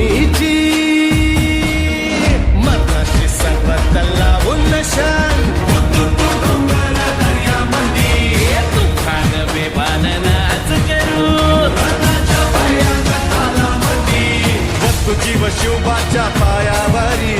स्वामीची मरणाची सर्वत लावून नशान तुफान बेभान नाच करू वस्तू जीव शिवबाच्या पायावरी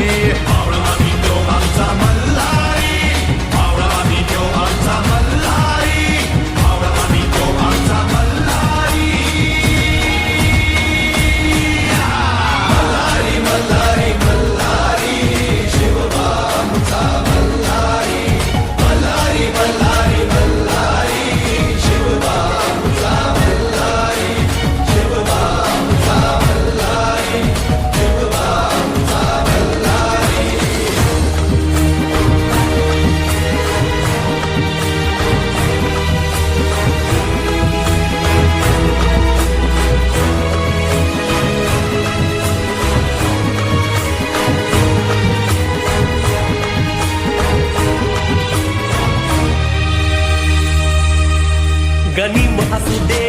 गनिम असू दे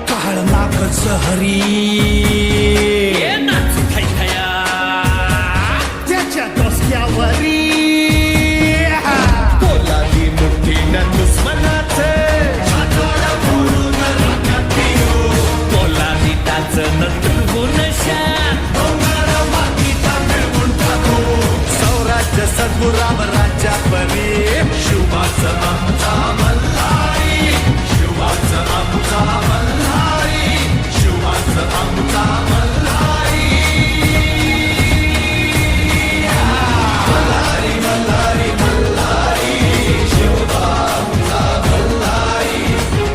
काळ नाकच हरी नाचू थैथया त्याच्या डोसक्यावरी पोलादी मुठीनं दुश्मनाच पोलादी टाचन तुळवून सौराज्य सद्गुराम राज्या परी शिवबाचं आमचा मल्हारी शिवबाचं आमचा मल्हारी शिवबाचं आमचा मल्हारी मल्हारी मल्हारी मल्हारी शिवबा आमचा मल्हारी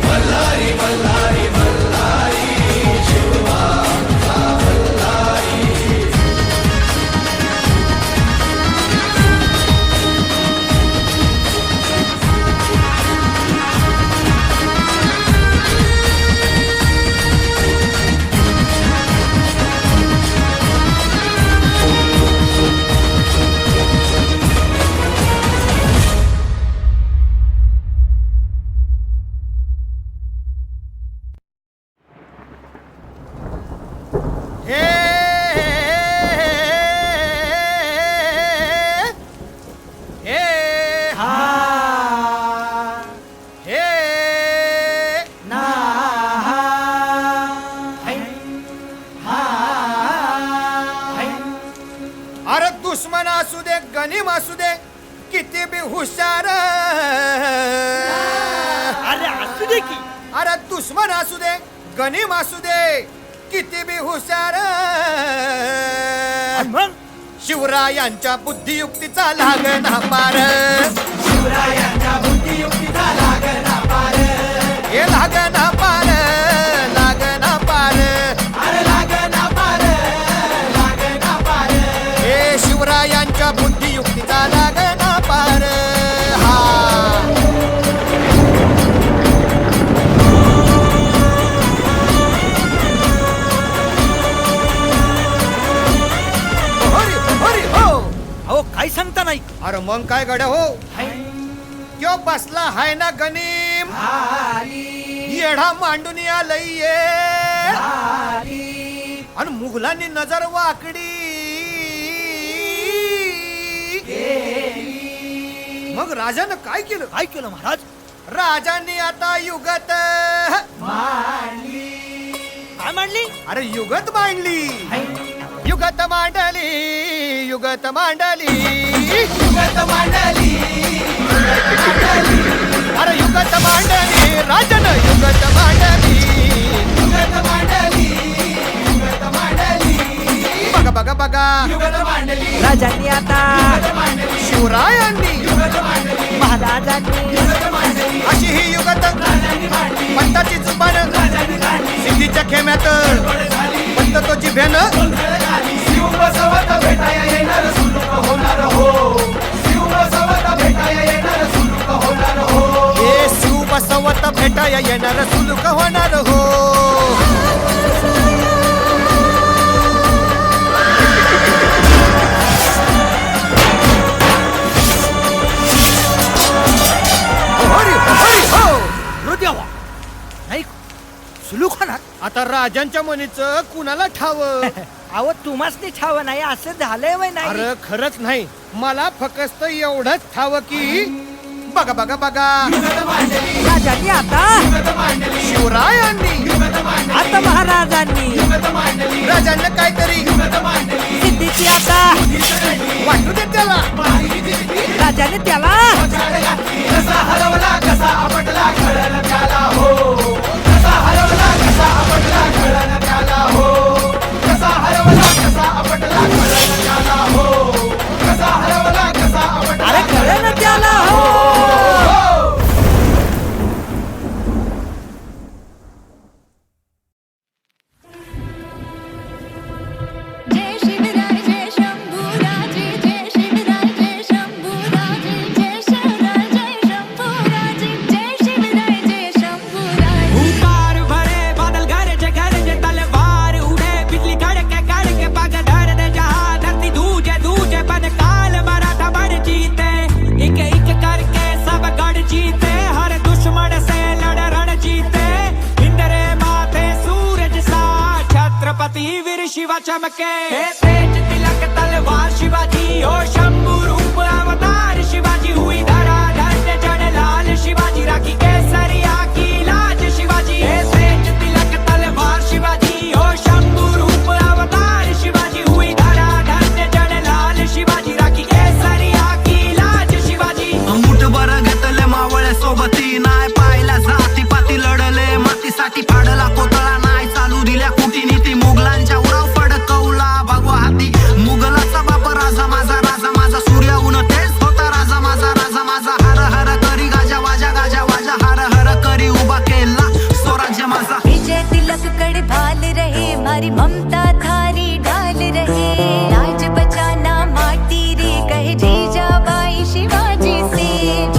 मल्हारी मल्हारी मल्हारी शिवबा आमचा मल्हारी अरे दुश्मन असू दे गनीम असू दे किती बी हुशार अरे असू दे की अरे दुश्मन असू दे गनीम असू दे किती बी हुशार मग शिवरायांच्या बुद्धियुक्तीचा लागना पार शिवरायांच्या बुद्धियुक्तीचा लागना पार हे लागना पार लागना पार अरे लागना पार लागना पार हे शिवरायांच्या बुद्धियुक्तीचा लागना पार हा हरी हरी हो अहो काय सांगता नाही अरे मग काय गड्या हो क्यों बसला हाय ना गनीम येढा मांडून आलंय ये आणि मुघलांनी नजर वाकडी मग राजानं काय केलं काय केलं महाराज राजांनी आता युगत काय मांडली अरे युगत मांडली युगत मांडली युगत मांडली युगत मांडली अरे युगत मांडली राजन युगत मांडली युगत मांडली युगत मांडली बघा बघा बघा युगत मांडली राजांनी आता शिवरायांनी महाराजांनी अशी ही युगत पंताची जुबान सिद्धीच्या खेम्यात पंत तो जिभ्यानं शिव बसवत भेटाया येणार सुलूक होणार हो शिव बसवत भेटाया येणार सुलूक होणार हो हे शिव बसवत भेटाया येणार सुलूक होणार हो सुलूक होणार आता राजांच्या मनीचं कुणाला ठाव अहो तुम्हाच ते ठाव नाही असं झालंय वय नाही अरे खरंच नाही मला फक्त एवढंच ठाव की बघा बघा बघा राजांनी आता शिवरायांनी आता महाराजांनी राजांना काहीतरी सिद्धीची आता वाटू दे त्याला राजाने त्याला कसा हरवला कसा आपटला कळलं त्याला हो कसा हरवला कसा आपटला कळलं त्याला हो कसा हरवला कसा आपटला कळलं त्याला हो कसा हरवला कसा आपटला अरे कळलं त्याला हो जय शिवराय जय शंभूराजे जय शिवराय जय शंभूराजे जय शिवराय जय शंभूराजे जय शिवराय जय शंभूराजे हुंकार भरे बादल गरजे तलवार उड़े बिजली कड़के पग धर दे जहां धरती दूजे बन काल मराठा बड़ जीते एक करके सब गढ़ जीते हर दुश्मन से लड़ रण जीते इंद्रे माथे सूरज सा छत्रपति वीर शिवा चमके तेज तिलक तलवार शिवाजी हो शंभू रूप अवतार शिवाजी हुई धरा धन्य जन लाल शिवाजी राखी केसरिया की लाज शिवाजी तेज तिलक तलवार शिवाजी हो शंभू रूप अवतार शिवाजी हुई धरा धन्य जन लाल शिवाजी राखी केसरिया की लाज शिवाजी मुठभर घेतले मावळे सोबती नाय पाहिला जाती पाती लढले मातीसाठी फाडला कोतळा नाय चालू दिल्या कुटीनीती मुघलांच्या उराव फडकवला भगवा हाती मुघलाचा बाप राजा माझा सूर्य उन तेच होता राजा माझा हर हर करी गाजा वाजा हर हर करी उभा केला स्वराज्य माझा विजय तिलक कड़ भाल रहे मारी ममता थारी ढाल रहे लाज बचाना माटी रे कहे जीजा बाई शिवाजी से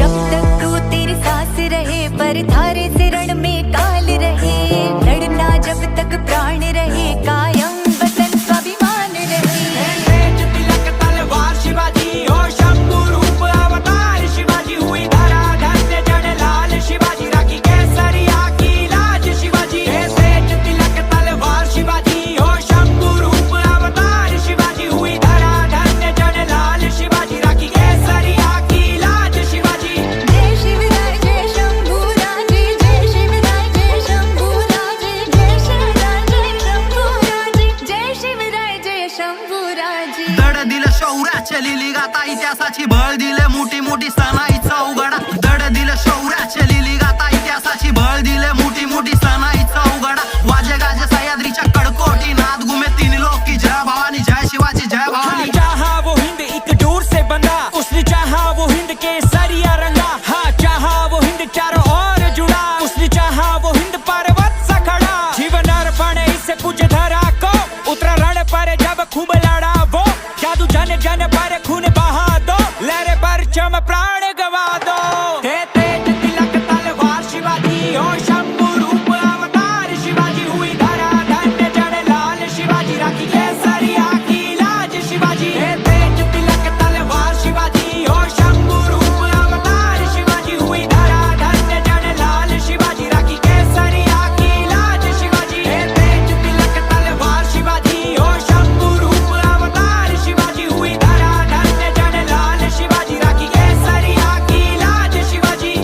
जब तक तू तेरी सांस रहे पर थारे से रण में काल रहे लड़ना जब तक प्राण रहे कायम वतन स्वाभिमान रहे तेज तिलक तलवार शिवाजी हो शंभू रूप अवतार शिवाजी हुई धरा धन्य जन लाल शिवाजी राखी केसरिया की लाज शिवाजी तेज तिलक तलवार शिवाजी हो शंभू रूप अवतार शिवाजी हुई धरा धन्य जन लाल शिवाजी राखी केसरिया की लाज शिवाजी जय शिवराय जय शंभूराजे जय शिवराय जय शंभूराजे जय शिवराय जय शंभूराजे जय शिवराय जय शंभूराजे दड दिलं शौर्याच्या लिली गाता इतिहासाची बळ दिले मोठी सणाईचा उघडा दड दिलं शौर्याच्या लिली गाता इतिहासाची बळ दिले मोठी सणाईचा उघडा वाजे गाजे सह्याद्रीच्या कडकोटी नाद घुमे तीन लोक की जय भवानी जय शिवाजी जय भवानी चाहा वो हिंद एक दूर से बंदा उसने चाहा वो हिंद के सरिया रंगा हाँ चाहा वो हिंद चारों ओर जुड़ा उसने चाहा वो हिंद पर्वत सा खड़ा जीवन अर्पण इसे पूज धरा को उतरा रण पर जब खूब लड़ा वो जादू जन जन पर खून बहा दो लहरे पर चम प्राण गवा दो तेज तिलक तलवार शिवाजी हो शंभू रूप अवतार शिवाजी हुई धरा धन्य जन लाल शिवाजी राखी केसरिया की लाज शिवाजी तेज तिलक तलवार शिवाजी हो शंभू रूप अवतार शिवाजी हुई धरा धन्य जन लाल शिवाजी राखी केसरिया की लाज शिवाजी तेज तिलक तलवार शिवाजी हो शंभू रूप अवतार शिवाजी हुई धरा धन्य जन लाल शिवाजी राखी केसरिया की लाज शिवाजी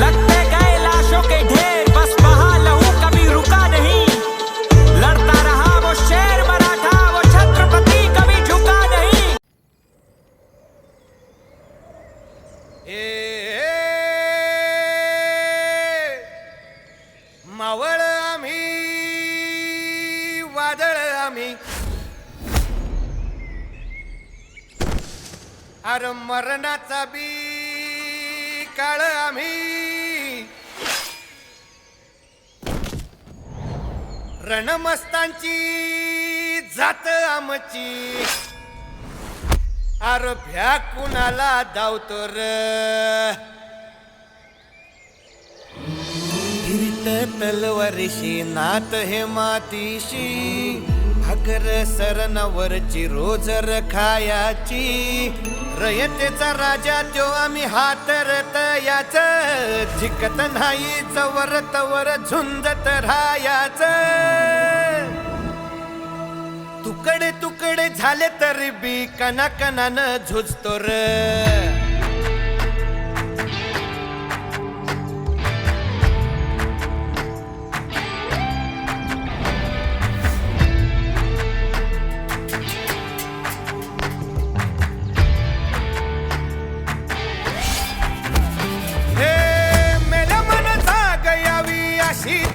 लगते गए लाशों के ढेर बस वहाँ लहू कभी रुका नहीं लड़ता रहा वो शेर मराठा वो छत्रपति कभी झुका नहीं मावळ आम्ही वादळ आम्ही अरे मरणाचा बी काळ आम्ही रणमस्तांची जात आमची अरे भ्या कुणाला धावतो र फिरत तलवारीशी नात हे मातीशी भाकर सरणावरची रोज खायाची रयतेचा राजा त्यो आम्ही हातरत याच जिकत नाही जवर तवर झुंजत राहायाच तुकडे तुकडे झाले तरी बी कणाकणानं झुजतो र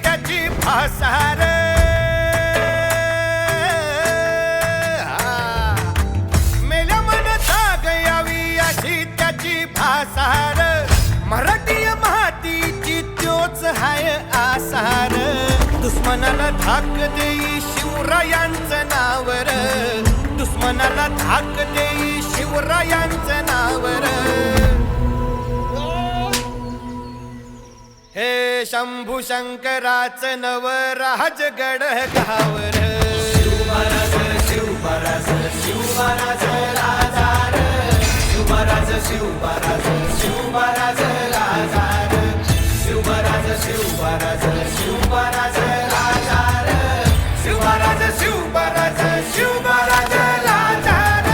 त्याची भासार मेल्या मन जाग यावी अशी त्याची भासार मराठी मातीची त्योच हाय आसार दुश्मनाला धाक देई शिवरायांचं नावर दुश्मनाला धाक देई शिवरायांचं नावर हे शंभू शंकराचं नव राजगड गावर शिवमहाराज शिवमहाराज शिवमहाराज राजार शिवमहाराज शिवमहाराज शिवमहाराज राजार शिवमहाराज शिवमहाराज शिवमहाराज राजार शिवमहाराज शिवमहाराज शिवमहाराज राजार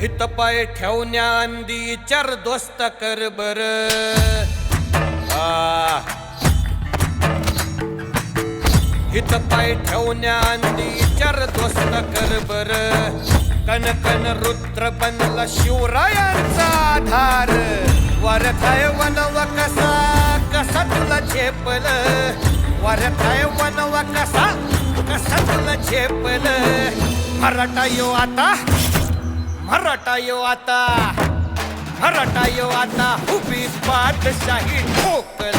हित पाय ठेवण्याआंदी चार दोस्त कर बर हित पाय ठेवण्याआंदी चार दोस्त कर बर कन कन रुद्र बनला शिवरायांचा आधार वरथाय वनवा कसा कसा तुला झेपल वरथाय वनवा कसा कसा तुला झेपल मराठा यो आता मराठा यो आता मराठा यो आता उभी बादशाही ठोकल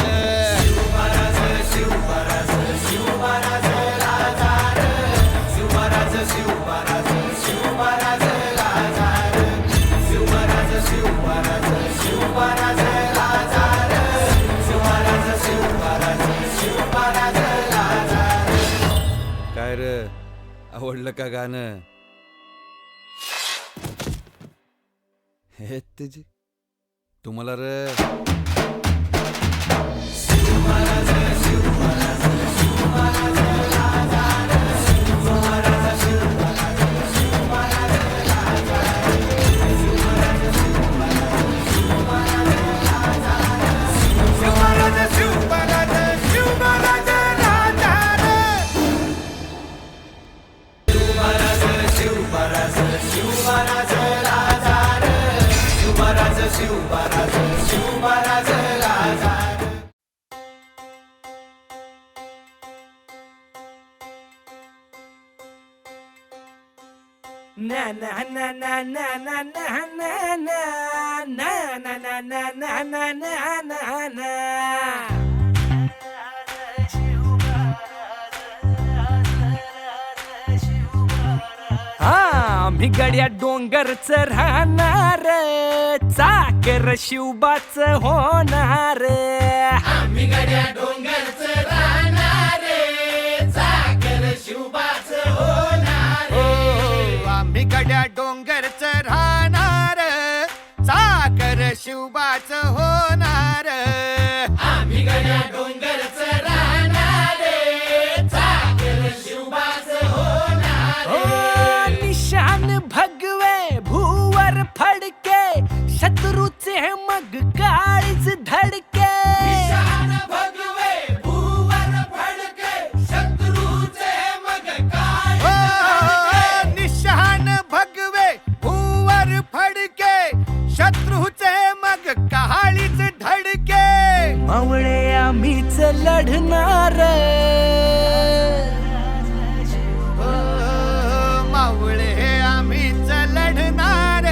शिवमहाराज शिवमहाराज शिवमहाराज राजार शिवमहाराज शिवमहाराज शिवमहाराज राजार शिवमहाराज शिवमहाराज शिवमहाराज राजार शिवमहाराज शिवमहाराज शिवमहाराज राजार काय रे आवडलं का गाणं हे तुझी तुम्हाला रे शिवमहाराज शिवमहाराज शिवमहाराज राजार शिवमहाराज शिवमहाराज शिवमहाराज राजार शिवमहाराज शिवमहाराज शिवमहाराज राजार शिवमहाराज शिवमहाराज शिवमहाराज राजार शिवमहाराज शिवमहाराज शिवमहाराज राजार शिवमहाराज शिवमहाराज शिवमहाराज राजार ना ना ना ना ना ना ना ना ना ना ना ना ना ना ना ना ना हा मी गड्या डोंगरच राहणार चाकर शिवबाच होणार आम्ही गड्या डोंगरच राहणार चाकर शिवबाच होणार आम्ही गड्या डोंगरच राहणार चाकर शिवबाच होणार आम्ही गड्या डोंगरच राहणार चाकर शिवबाच होणार निशान भगवे भूवर फडके शत्रूचे मग काळीच धडके निशान भगवे भूवर फडके शत्रूचे मग काय निशान भगवे भूवर फडके शत्रूचे मग काळीच धडके मावळे आम्हीच लढणार मावळे आम्हीच लढणार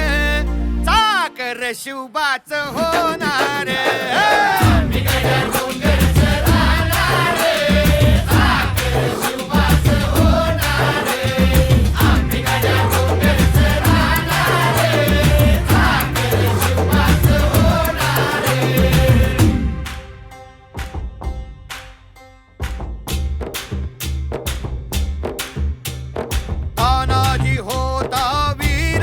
चाकर शिवबाच होणार आम्ही गड्या डोंगरच राहणार चाकर शिवबाच होणार आम्ही गड्या डोंगरच राहणार चाकर शिवबाच होणार तानाजी होता वीर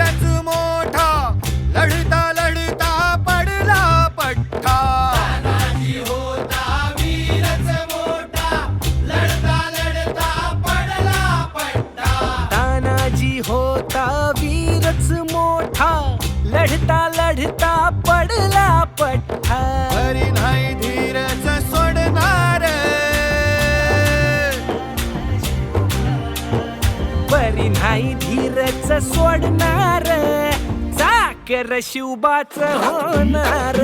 निघता पडला पठ्ठा तरी नाही धीरच सोडणार बरी नाही धीरच सोडणार चाकर शिवबाच होणार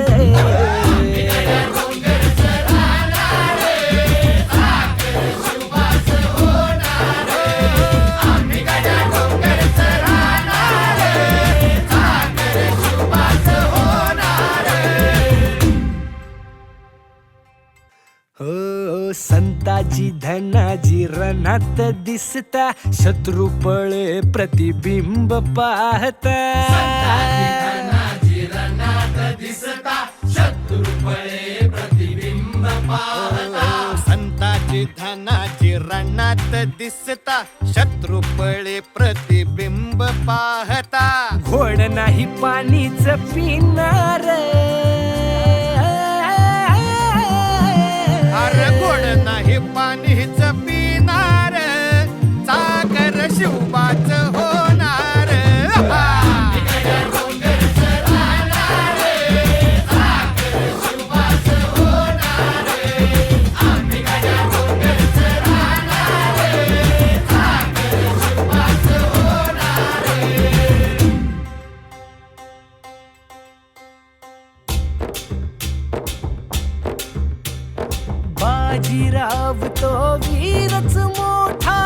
हो संताजी धनाजी रणात दिसता शत्रू पळे प्रतिबिंब पाहता संताची धनाची रणात दिसता शत्रू पळे प्रतिबिंब पाहता घोड नाही पाणीच पिणार अरे गोड नाही पाणीच पिणार चाकर शिवबाच होणार बाजीराव तो वीरच मोठा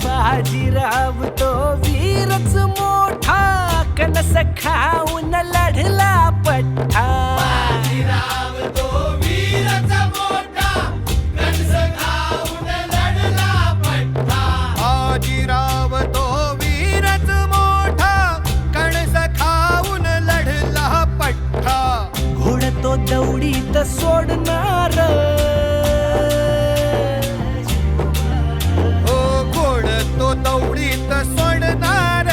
बाजीराव तो वीरच मोठा कणस खाऊन लढला पठ्ठा बाजीराव तो वीरच मोठा कणस खाऊन लढला पठ्ठा बाजीराव तो वीरच मोठा कणस खाऊन लढला पठ्ठा घोड तो दौडीत सोडणार ओ घोड तो दौडीत सोडणार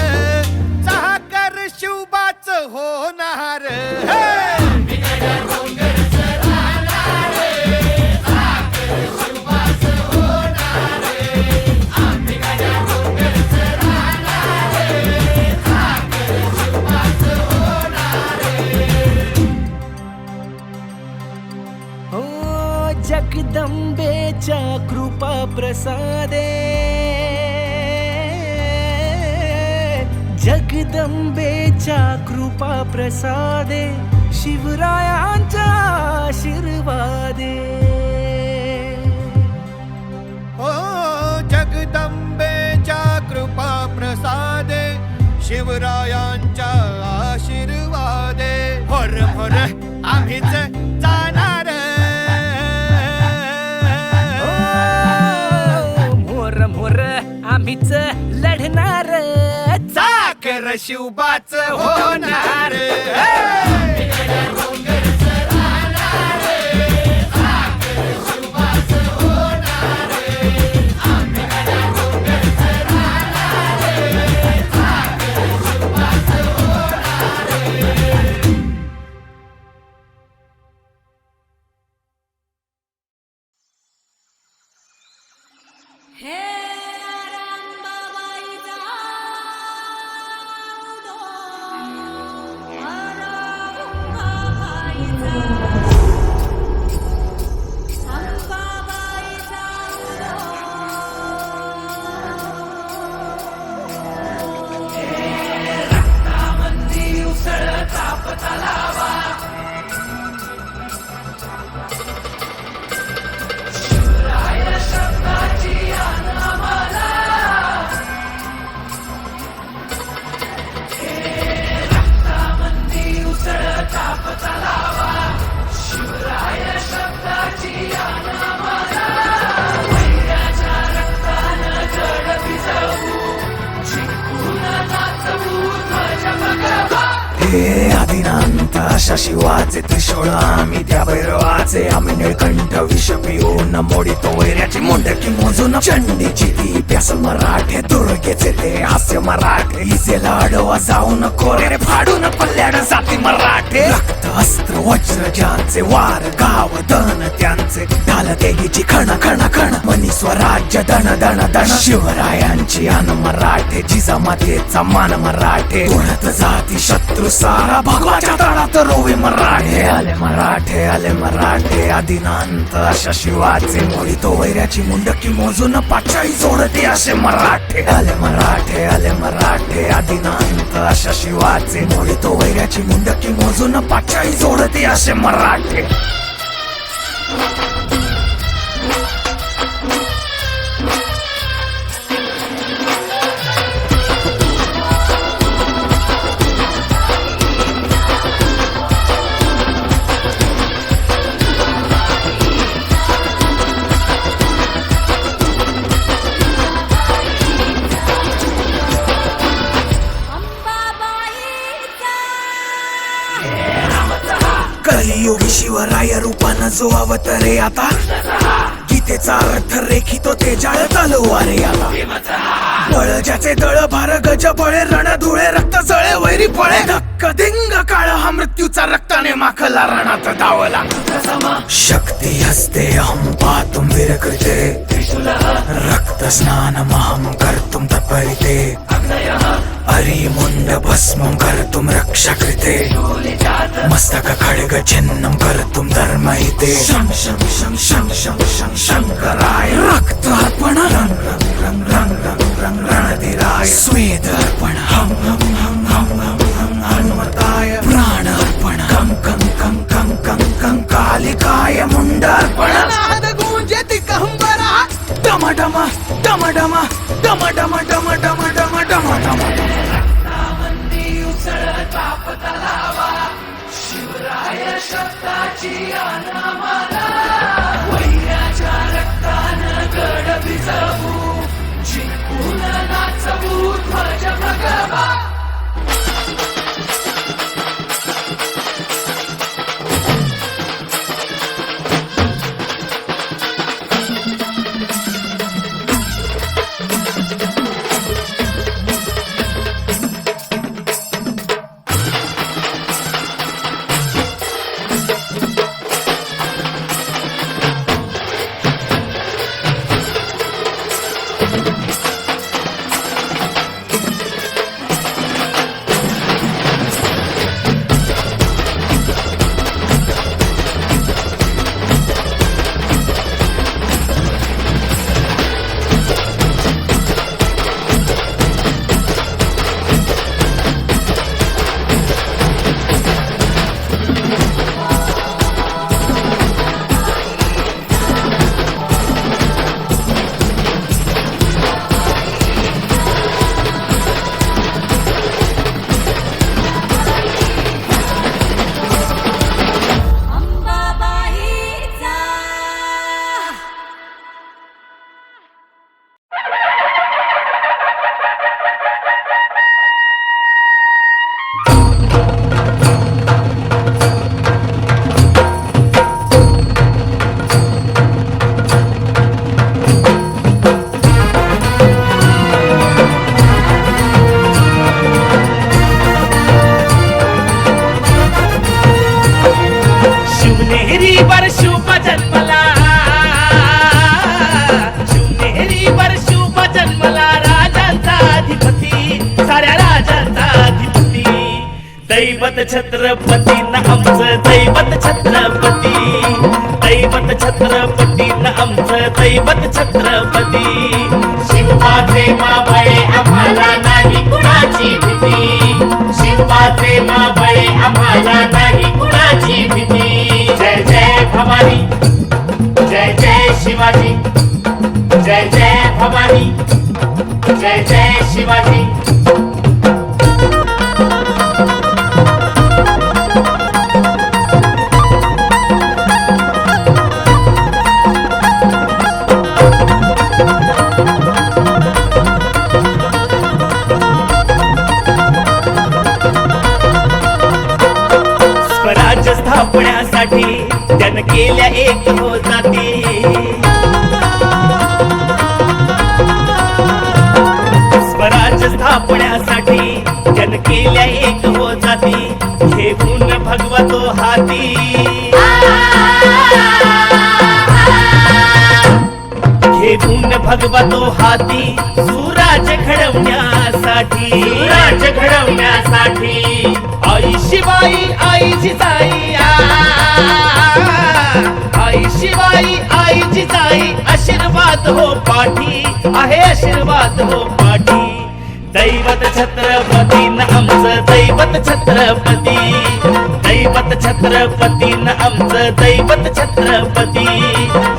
चाकर शिवबाच होणार हो जगदंबेच्या कृपा प्रसादे जगदंबेच्या कृपा प्रसादे शिवरायांच्या आशीर्वादे ओ जगदंबेच्या कृपा प्रसादे शिवरायांच्या आशीर्वादे होर होर आम्हीच जाणार मोर मोर आम्हीच लढणार चाकर शिवबाच होणार हे आदिनांत अशा शिवाचे त्रिशूळ आम्ही त्या भैरवाचे आम्ही निळकंठ विष पिऊन मोडितो वैऱ्याची मुंडकी मोजून चंडीची ती प्यासल मराठे दुर्गेचे ते हास्य मराठे इसेला अडवा जाऊन कोरे फाडून पल्ल्याड जाती मराठे रक्त अस्त्र वज्र ज्यांचे वार गाव दन त्यांचे ढाल तेगीची खण खण खण मनी स्वराज्य दण दण दण शिवरायांची अन मराठे जिजामातेचा मान मराठे तोडत जाती शत्रू सारा भगवाच्या तळात रोवे मराठे आले मराठे आदिनांत अशा शिवाचे मोडी तो वैऱ्याची मुंडकी मोजून पाचाई जोडते असे मराठे आले मराठे आदिनांत अशा शिवाचे मोडी तो वैऱ्याची मुंडकी मोजून पाचाई जोडते असे मराठे. कलियुगी शिवराय रूपानं जो अवतरे आता गीतेचा अर्थ रेखितो ते जाळ तलवारे आला बळ ज्याचे दळ भार गज बळे रण धुळे रक्त जळे वैरी पळे धक्क दिंग काळ हा मृत्यूचा रक्ताने माखला रणात धावला शक्ती हस्ते अहं पातुं विरकृते रक्त स्नान महं कर्तुं तत्परिते अरिमुंड भस्मं कर्तुं रक्षाकृते मस्तक खड्ग छिन्नं कर्तुं धर्महिते शं शं शं शं शं शं शंकराय रक्तार्पण रं रं रं रं रं रं रणधीराय स्वेदार्पण हं हं हं हं हं हं हनुमताय प्राणार्पण कं कं कं कं कं कं कालिकाय मुंडार्पण नाद गूंजति कहंबरा डम डम डम डम डम डम डम डम डम डम डम शिवराय शब्दाची अनामाला वैराच्या रक्तानं गड भिजवू जिंकून नाचवू ध्वज भगवा. दैवत छत्रपती न आमचं दैवत छत्रपती दैवत छत्रपती न आमचं दैवत छत्रपती शिवबाचे मावळे आम्हाला नाही कुणाची भीती शिवबाचे मावळे आम्हाला नाही कुणाची भीती जय जय भवानी जय जय शिवाजी जय जय भवानी जय जय शिवाजी. स्वराज्य स्थापण्यासाठी त्यानं केल्या एक हो जाती स्वराज्य स्थापण्यासाठी त्यानं केल्या एक हो जाती घेऊन भगवा तो हाती भगवा तो हाती सुराज घडवण्यासाठी, सुराज घडवण्यासाठी. आई शिवाई आई जिजाई आई शिवाई आई जिजाई आशीर्वाद हो पाठी आहे, आशीर्वाद हो पाठी. दैवत छत्रपती न आमचं दैवत छत्रपती, दैवत छत्रपती न आमचं दैवत छत्रपती.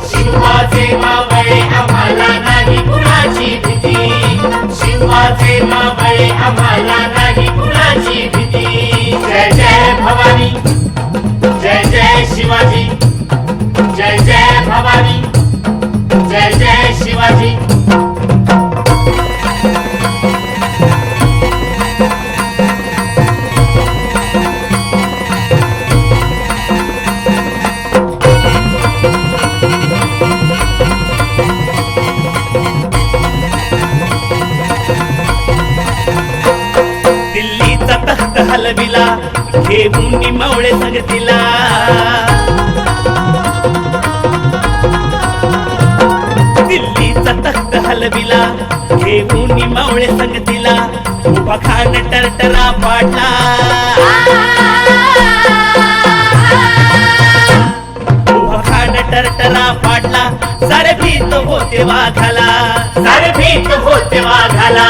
शिवाचे मावळे आम्हाला नाही कुणाची भीती, शिवाचे मावळे आम्हाला नाही कुणाची भीती. जय जय भवानी, जय जय शिवाजी, जय जय भवानी, जय जय शिवाजी. दिल्लीचा तख्त हलविला घेऊन मावळे संगतीला, दिल्लीचा तख्त हलविला घेऊन मावळे संगतीला. उभा खान टरटरा पाडला, उभा खान टरटरा पाडला. सारे भीत होते वाघाला, सारे भीत होते वाघाला.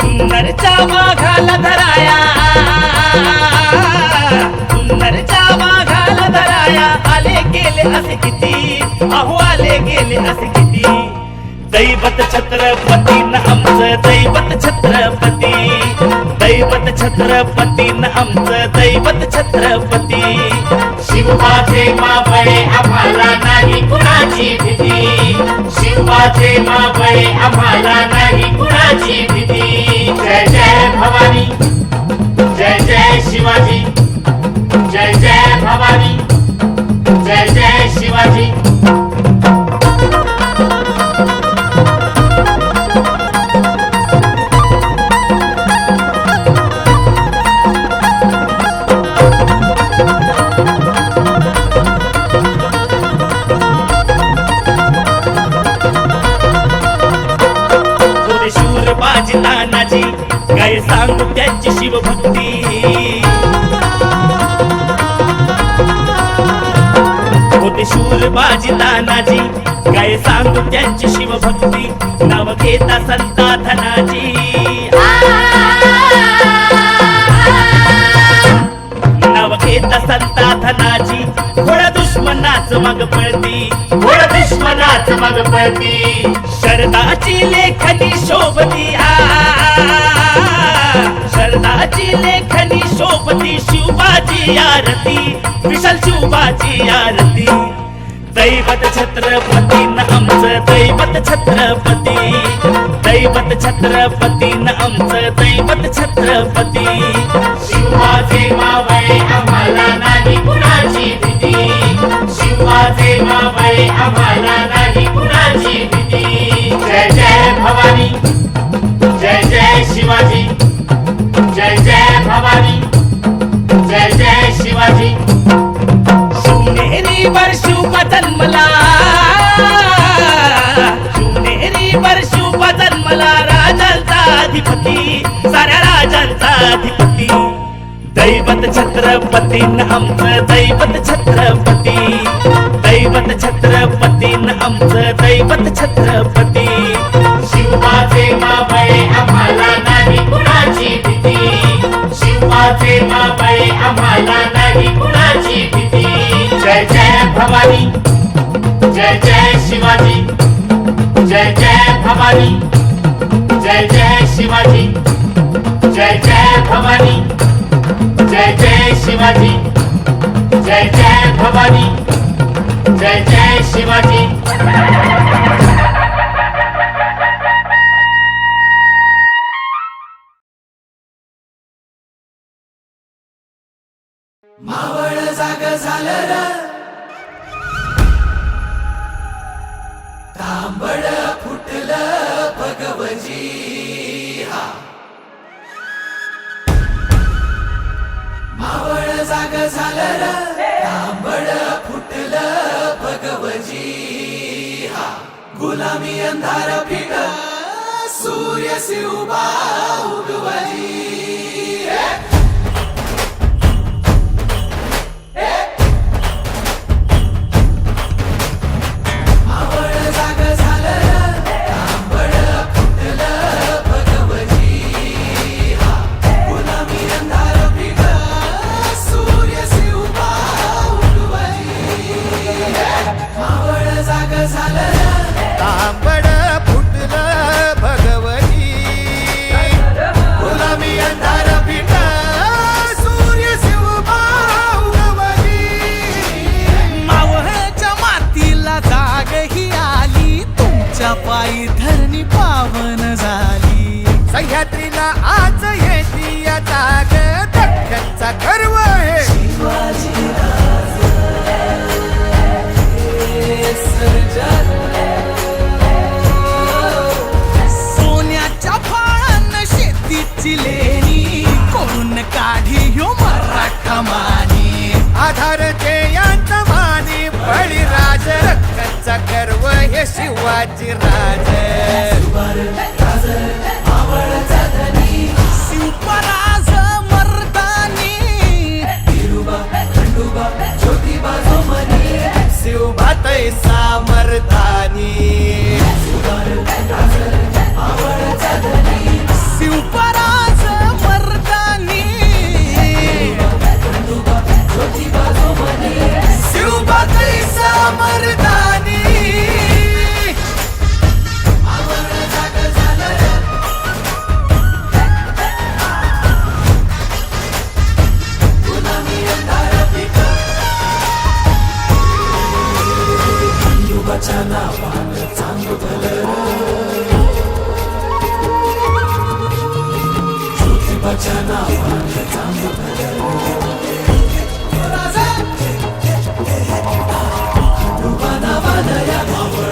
सुंदरच्या वाघाला धराया, सुंदरच्या वाघाला धराया. आले गेले असे किती, अहो आले गेले असे किती. दैवत छत्रपती न आमचं दैवत छत्रपती, दैवत छत्रपती न आमचं दैवत छत्रपती. शिवाचे मावळे आम्हाला नाही कुणाची भीती, शिवाचे मावळे आम्हाला नाही कुणाची भीती. जय जय भवानी, जय जय शिवाजी, जय जय भवानी, जय जय शिवाजी. शूर बाजी तानाजी काय सांगू त्यांची शिवभक्ती, होते शूर बाजी तानाजी काय सांगू त्यांची शिवभक्ती. नाव घेता संता धनाजी, नाव घेता संता धनाजी. घोडा दुश्मनाच मग पळती, घोडा दुश्मनाच मग पळती. शरदाची लेखनी शोभती, शरदाची लेखनी शोभती. शिवबाजी आरती, विशाल शिवबाजी आरती. दैवत छत्रपती न आमचं दैवत छत्रपती, दैवत छत्रपती न आमचं दैवत छत्रपती. शिवाचे मावळे आम्हाला नाही कुणाची भीती, शिवाचे मावळे आम्हाला नाही कुणाची भीती. जय जय भवानी, जय जय शिवाजी, जय जय भवानी, जय जय शिवाजी. शिवनेरी वर शिवबा जन्मला, शिवनेरी वर शिवबा जन्मला. राजांचा अधिपती, साऱ्या राजांचा अधिपती. दैवत छत्रपती न आमचं दैवत छत्रपती, दैवत छत्रपती न आमचं दैवत छत्रपती. शिवाचे मावळे आम्हाला नाही कुणाची भीती, शिवाचे मावळे आम्हाला नाही कुणाची भीती. जय जय भवानी, जय जय शिवाजी, जय जय भवानी, जय जय शिवाजी, जय जय भवानी, जय जय शिवाजी, जय जय भवानी, जय जय शिवाजी. मावळ जाग झालं र, तांबड फुटलं भगवजी. हा मावळ जाग झालं र, तांबड फुटलं भगवजी. हा गुल गुलामी अंधार फिट सूर्य से उभा उगवली मावळ जाग झालं तांबड फुटलं भगवजी हा गुलामी अंधार फिट सूर्य से उभा उगवली मावळ जाग झालं तांबड फुटलं भगवती गुलामी अंधार फिट सूर्य शिवबा उगवली मावळच्या मातीला जाग ही आली तुमच्या पायी धरणी पावन झाली सह्याद्रीला आज येती या जाग दख्खनचा गर्व आहे सोन्याच्या फाळान शेतीची लेणी कोण काढी ह्यो मराठा मानी आधार जयांचा मानी बळीराज दख्खनचा गर्व हे शिवाजी राज शिवपराज मर्दानी शिवभातय सामर्थानी शिवपराज मर्दानी शिवभातय सामर्थानी नावानं या मावळ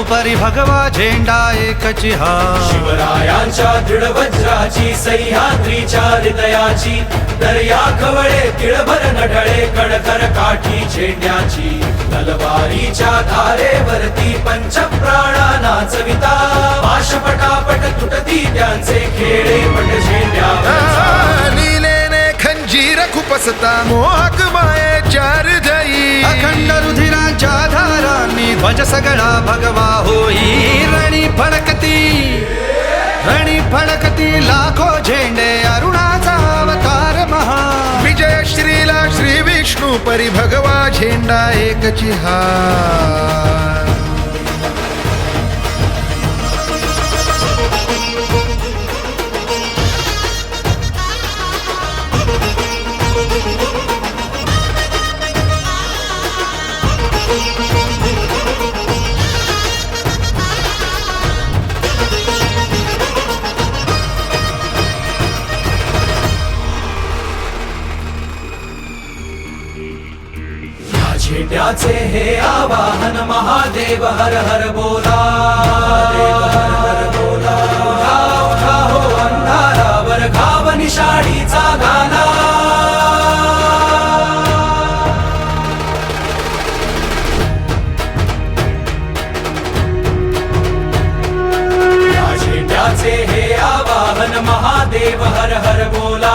परी भगवा झेंडा एकची हा शिवरायांच्या दृढ वज्राची सह्याद्रीच्या हृदयाची दर्या खवळे तिळभर नढळे कडकर काठी झेंड्याची तलवारीच्या धारेवरती पंचप्राणा नाचविता पाशपटापट तुटती त्यांचे खेळे पट झेंड्यावर लीलेने खंजीर खुपसता मोहक मायेच्या हृदयी अखंड रुधिरांच्या धारांनी ध्वज सगळा भगवा होई रणी फडकती लाखो झेंडे अरुणाचा अवतार महा विजय श्रीला श्री विष्णू परी भगवा झेंडा एकची हा झेंड्याचे हे आवाहन महादेव हर हर बोला देव हर हर बोला उठा उठा हो अंधारावर घाव निशाणीचा घाला या झेंड्याचे हे आवाहन महादेव हर हर बोला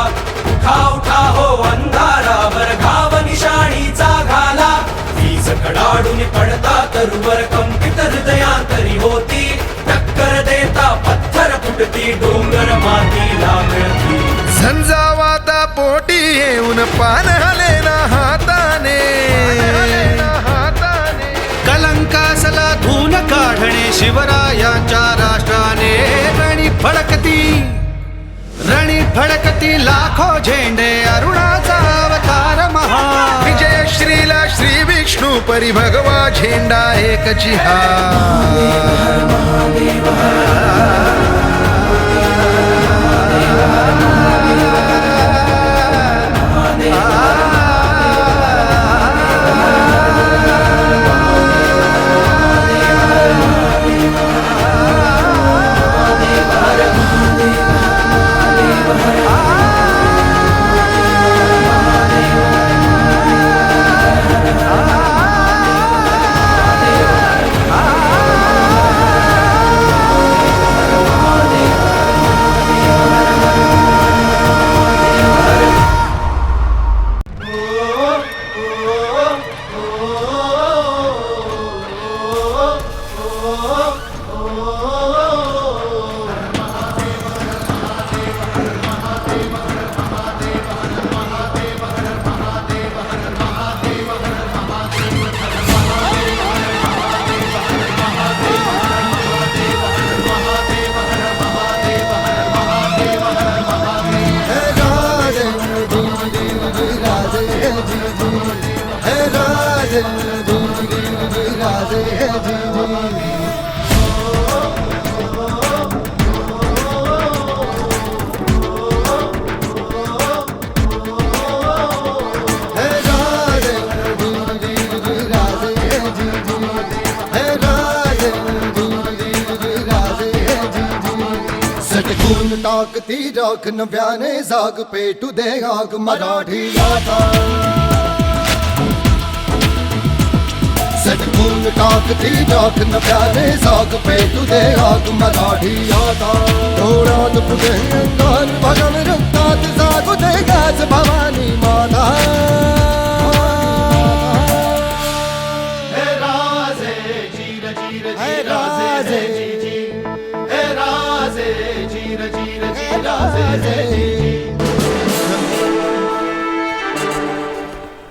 उठा उठा हो अंधारावर घाव निशाणीचा घाला वीज कडाडून पडता तरुवर कंपित हृदयांतरी होती टक्कर देता पत्थर फुटती डोंगर मातीला मिळती झंझावाता पोटी येऊन पान हलेना हाताने कलंकासला धून काढणे शिवरायांच्या राष्ट्राने रणी फडकती लाखो झेंडे अरुणाचा अवतार महा विजय श्रीला श्री विष्णू परी भगवा झेंडा एकची हा सटकून टाकती राख नव्याने जाग पेटू दे आग मराठी आता सटकून टाकती राख नव्याने जाग पेटू दे आग मराठी आता डोळ्यात फुटे अंगार भगन रक्तात जागू दे गाज भवानी माता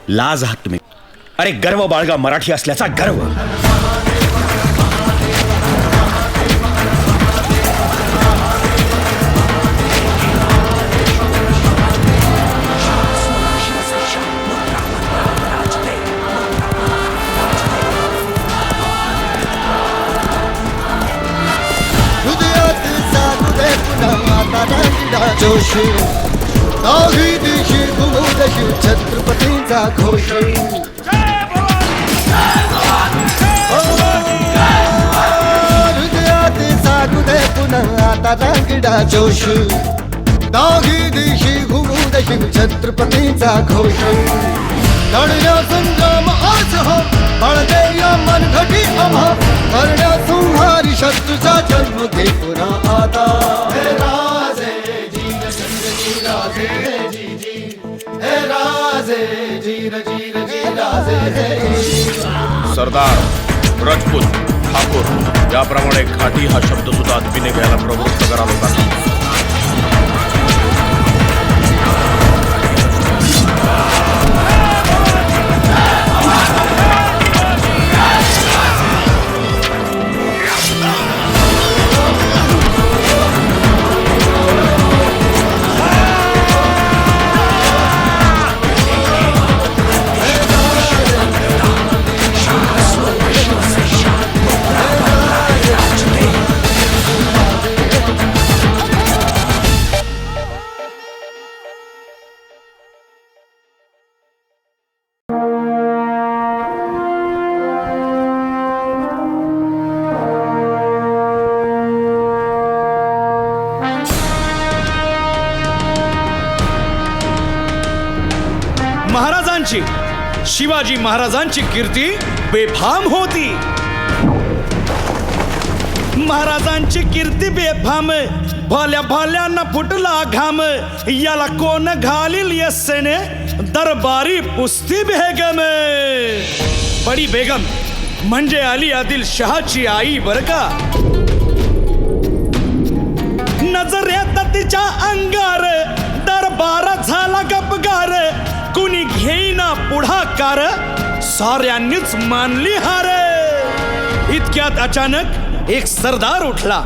लाज आहात तुम्ही अरे गर्व बाळगा मराठी असल्याचा गर्व जोशी काही दिशी गुमुदशी छत्रपतींचा घोष आता रांगडा जोश दागी दिशी घुमू दे शिव छत्रपतीचा घोष लढण्या संग्राम आज हा बळदे या मनघटी आम्हा करण्या संहारी शत्रूचा जन्म घे पुन्हा आता हे राजे जीर जीर जी राजे हे जी जी हे राजे जीर जीर जी राजे हे सरदार, राजपूत, ठाकूर याप्रमाणे घाटी हा शब्द सुद्धा आत्मीने घ्यायला प्रवृत्त करा लोकांना. महाराजांची, शिवाजी महाराजांची कीर्ती बेफाम होती. महाराजांची कीर्ती बेफाम, भल्या भल्यांना फुटला घाम, याला कोण घालील यस्सेने दरबारी पुस्ती बेगम. बडी बेगम म्हणजे अली आदिल शहाची आई बर का. नजरेत तिच्या अंगार दरबार झाला गपगार, कुणी घेईना पुढाकार, साऱ्यांनीच मानली हार. इतक्यात अचानक एक सरदार उठला,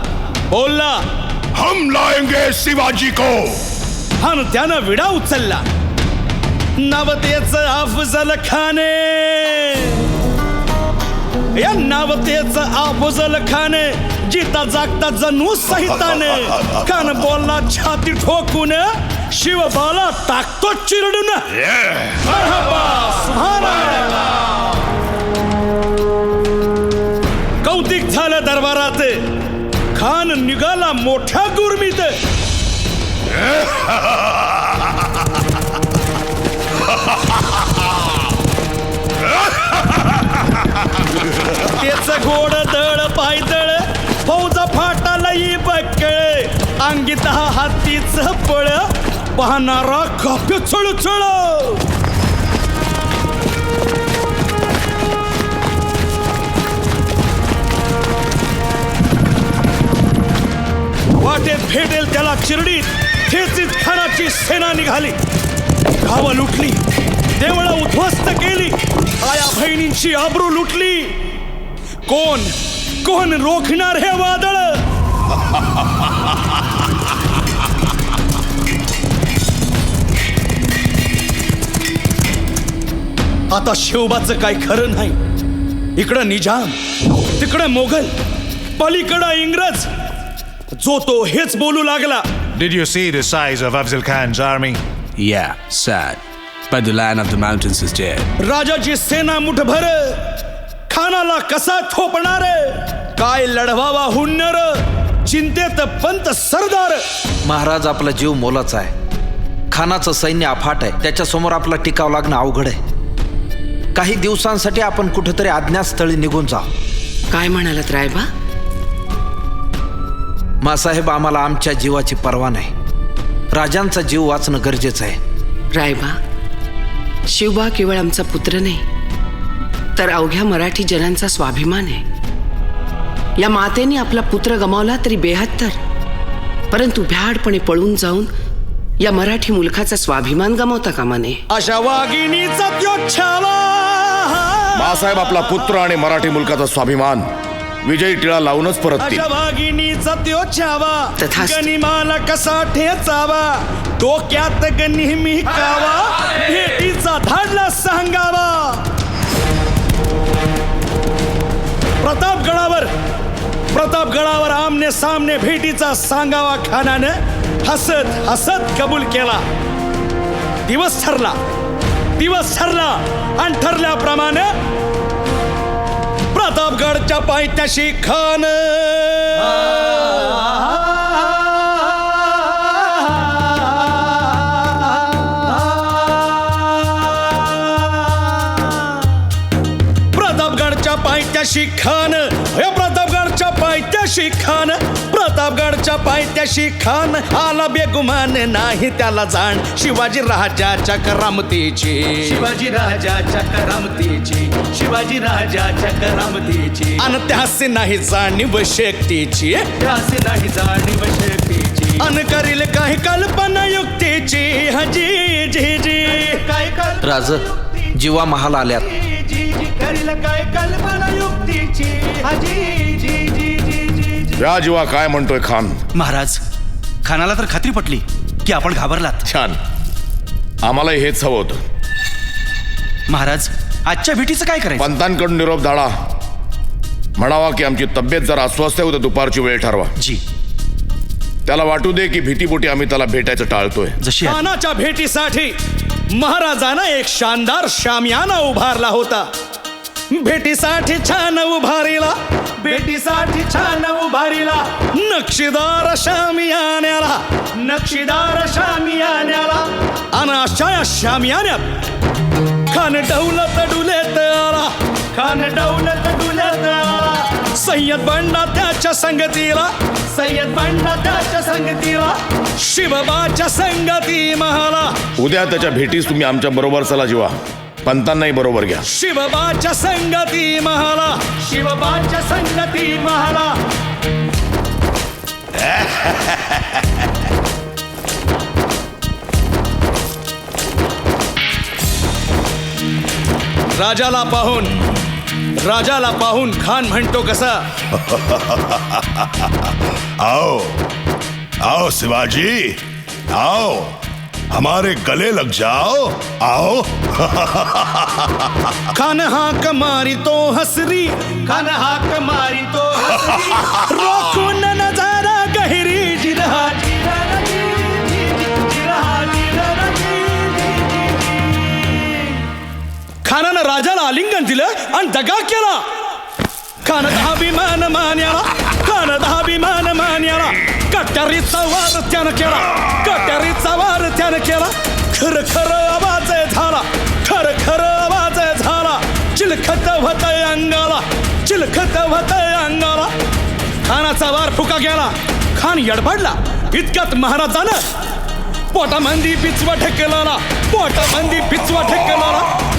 बोलला, हम लाएंगे शिवाजी को. आणि त्यानं विडा उचलला. नवतेच अफजल खाने, या नावतेच अफजल खाने जिता जागता जणू सहिताने. कान बोलला छाती ठोकून, शिवबाला टाकतो चिरडून. मरहबा, सुभानअल्लाह. कौतिक झालं दरबारात, खान निघाला मोठ्या गुरमीत. त्याच गोड दळ पायदळ, फौजा फाटाला बक्कळ, अंगीत हातीच पळ, पाहणारा काप्य चळचळ. वाटेत भेटेल त्याला चिरडीत ठेचीत खानाची सेना निघाली. गावं लुटली, देवळं उद्ध्वस्त केली, आया बहिणींची आबरू लुटली. कोण कोण रोखणार हे वादळ. आता शिवबाचं काय खरं नाही. इकडं निजाम, तिकडं मोगल, पलीकडं इंग्रज. जो तो हेच बोलू लागला. Did you see the size of Afzal Khan's army? Yeah, sad. But the Lion of the Mountains is dead. राजाची सेना मुठभर, खानाला कसा थोपणार. काय लढवावा हुन्नर, चिंतेत पंत सरदार. महाराज, आपला जीव मोलाचा आहे. खानाचं सैन्य अफाट आहे, त्याच्यासमोर आपला टिकाव लागणं अवघड आहे. काही दिवसांसाठी आपण कुठेतरी अज्ञातस्थळी निघून जा. काय म्हणालात रायबा? मासाहेब, आम्हाला आमच्या जीवाची पर्वा नाही. राजांचा जीव वाचणं गरजेचं आहे. रायबा, शिवबा केवळ आमचा पुत्र नाही, तर अवघ्या मराठी जनांचा स्वाभिमान आहे. या मातेने आपला पुत्र गमावला तरी 72, परंतु भ्याडपणे पळून जाऊन या मराठी मुलखाचा स्वाभिमान गमावता कामा नये. अशा वाघिणीचा त्यो छावा. मासाहेब, आपला पुत्र आणि मराठी मुलकाचा स्वाभिमान विजयी टिळा लावूनच परततील. अशा वाघिणीचा त्यो छावा, तथास्तु. गनिमाला कसा ठेचावा, डोक्यात नेहमी कावा, भेटीचा धाडला सांगावा. प्रतापगडावर आमने सामने भेटीचा सांगावा खानानं हसत हसत कबूल केला. दिवस ठरला आणि ठरल्याप्रमाणे प्रतापगडच्या पायथ्याशी खान पायथ्याशी खान, हे प्रतापगडच्या पायथ्याशी खान, प्रतापगडच्या पायथ्याशी खान, आला बेगुमान नाही त्याला जाण शिवाजी राजाच्या करामतीची, शिवाजी राजाच्या करामतीची, शिवाजी राजाच्या करामतीची, अन त्यासे नाही जाणीव शक्तीची, त्यासे नाही जाणीव शक्तीची, अन करील काही कल्पना युक्तीची, हजी जी जी काय राज जीवा महाल आल्यात. करील काय कल्पना युक्तीची, हाजी जी जी जी जी. या जीवा काय म्हणतोय खान? महाराज, खानाला तर खात्री पटली की आपण घाबरलात. छान, आम्हालाही हेच हवं होतं. महाराज, आजच्या भेटीचं काय करायचं? पंतांकडून निरोप धाडा, म्हणावा की आमची तब्येत जरा अस्वस्थ आहे, उद्या दुपारची वेळ ठरवा. जी. त्याला वाटू दे की भीतीपोटी आम्ही त्याला भेटायचं टाळतोय. जशी खानाच्या भेटीसाठी महाराजानं एक शानदार शामियाना उभारला होता. भेटीसाठी छान उभारीला, भेटीसाठी छान उभारीला, नक्षीदार शामियान्याला, नक्षीदार शामियान्याला, अन अशा या शामियान्यात खान डौलत डुलेत आला, खान डौलत डुलत आला, सय्यद बंडा त्याच्या संगतीला, सय्यद बंडा त्याच्या संगतीला, शिवबाच्या संगती महाला, उद्या त्याच्या भेटीस तुम्ही आमच्या बरोबर चला जीवा, पंतांनाही बरोबर घ्या. शिवबाच्या संगती महाला, शिवबाच्या संगती महाला. राजाला पाहून खान म्हणतो कसा, आओ आओ शिवाजी, आओ हमारे गले लग जाओ, आओ. खान हाक मारी तो हसरी, खान हाक मारी तो हसरी, रोखून नजारा गहिरी जिरहा, खानानं राजाला आलिंगन दिलं आणि दगा केला. खानात अभिमान मान्याला, खानात अभिमान मान्याला, कट्यारीचा वार त्यानं केला, कट्यारीचा वार त्यानं केला. खर खर आवाज झाला, खर खर आवाज झाला, चिलखत होतय अंगाला, चिलखत होतय अंगाला. खानाचा वार फुका गेला, खान यडबडला. इतक्यात महाराजानं पोटामंदी पिचवा ठेकेला, पोटामंदी पिचवा ठेकेला,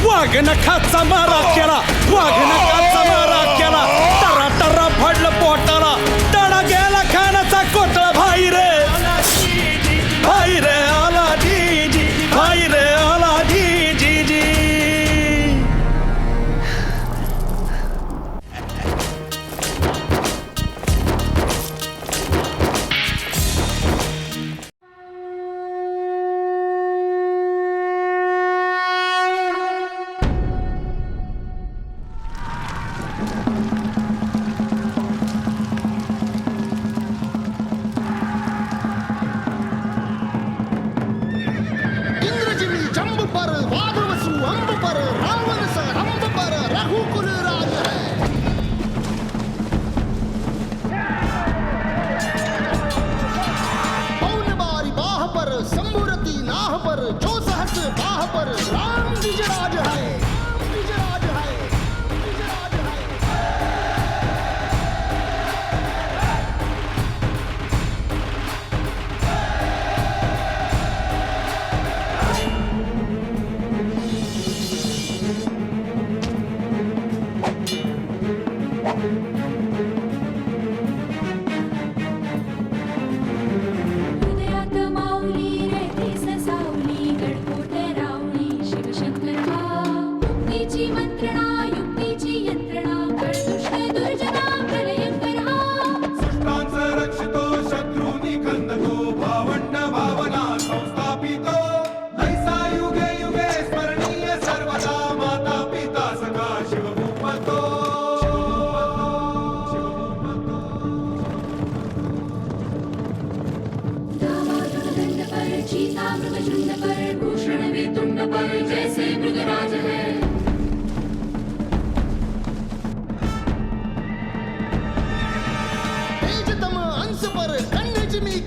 वाघ नखाचा मारा केला, वाघ नखाचा मारा केला. टरा टरा फडलं पोटाला, तडा गेला खानाचा कोटळा. भाई रे भाई रे आला जी जी, भाई रे आला जी जी जी.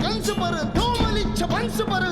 कंस पर धूमलिच्छ वंश पर